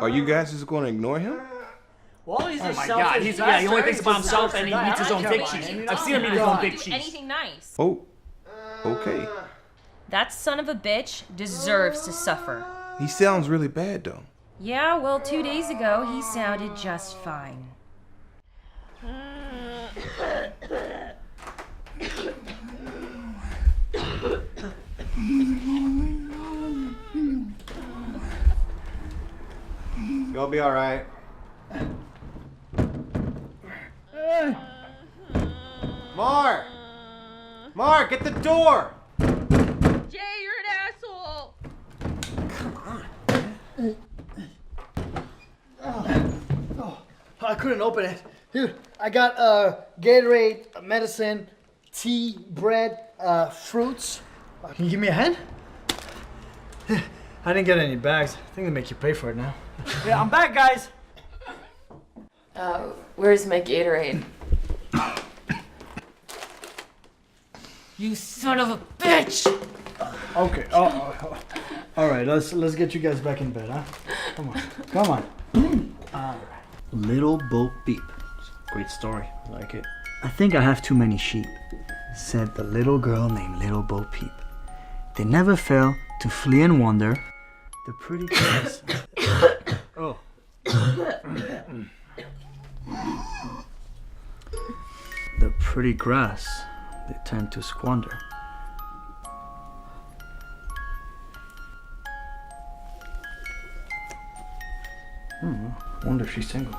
Are you guys just going to ignore him? Well, he's a my God, he only thinks about himself and he eats his own big cheese. I've seen him eat his own big cheese. Anything nice. Oh, okay. That son of a bitch deserves to suffer. He sounds really bad, though. Yeah, well, 2 days ago, he sounded just fine. You'll be all right. Mark, get the door! Jay, you're an asshole! I couldn't open it. Dude, I got Gatorade, medicine, tea, bread, fruits. Can you give me a hand? I didn't get any bags. I think they make you pay for it now. Yeah, I'm back, guys. Where's my Gatorade? You son of a bitch! Okay. All right. Let's get you guys back in bed, huh? Come on. All right. Little Bo Peep. Great story. I like it. I think I have too many sheep, said the little girl named Little Bo Peep. They never fail to flee and wander. The pretty girls. Oh. The pretty grass they tend to squander. Wonder if she's single.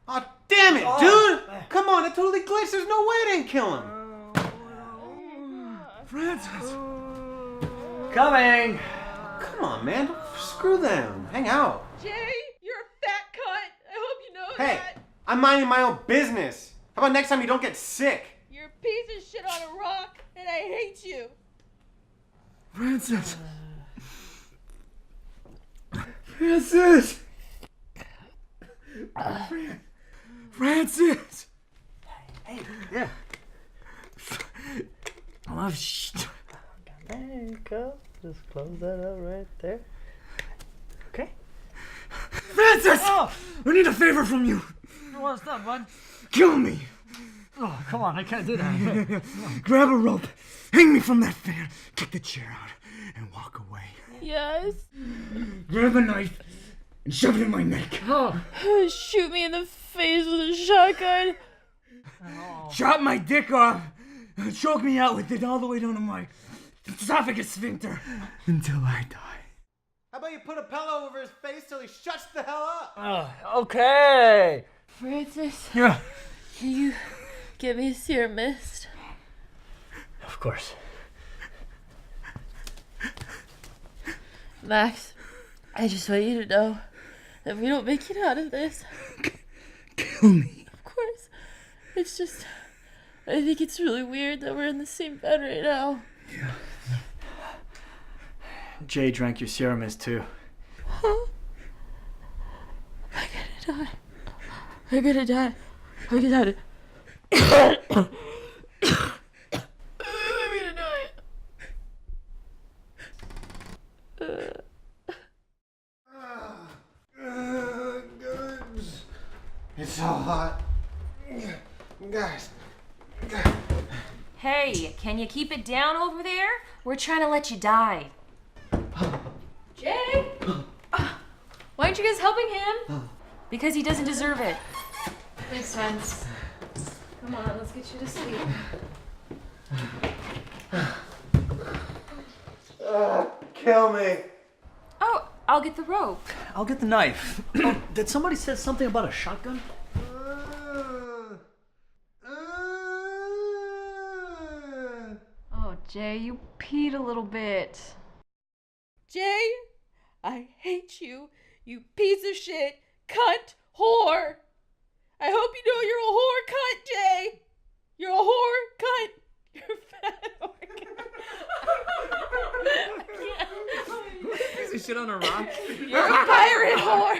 Oh, damn it, dude! Come on, it totally glitched. There's no way it didn't kill him. Francis! Coming! Come on, man. Screw them. Hang out. Jay, you're a fat cunt. I hope you know Hey, that. I'm minding my own business. How about next time you don't get sick? You're a piece of shit on a rock, and I hate you. Francis! Francis! Francis! Hey, yeah. Oh, shit. There you go. Just close that up right there. Okay. Francis! Oh, we need a favor from you. What's that, bud? Kill me. Oh, come on, I can't do that. Grab a rope, hang me from that fan, kick the chair out, and walk away. Yes. Grab a knife and shove it in my neck. Oh. Shoot me in the face with a shotgun. Chop my dick off, choke me out with it all the way down to my esophagus sphincter until I die. How about you put a pillow over his face till he shuts the hell up? Okay. Francis, Yeah. can you get me a serum mist? Of course. Max, I just want you to know that if we don't make it out of this, Kill me. of course, it's just, I think it's really weird that we're in the same bed right now. Yeah. Jay drank your serum mist too. Huh? I'm gonna die. I'm gonna die. It's so hot. Guys. Hey, can you keep it down over there? We're trying to let you die. Jay? Why aren't you guys helping him? Because he doesn't deserve it. Makes sense. Come on, let's get you to sleep. Kill me. Oh, I'll get the rope. I'll get the knife. Oh, did somebody say something about a shotgun? Oh, Jay, you peed a little bit. Jay, I hate you, you piece of shit, cunt, whore. I hope you know you're a whore cunt, Jay. You're a whore cunt. You're a fat whore cunt. Piece of shit on a rock. You're a pirate whore.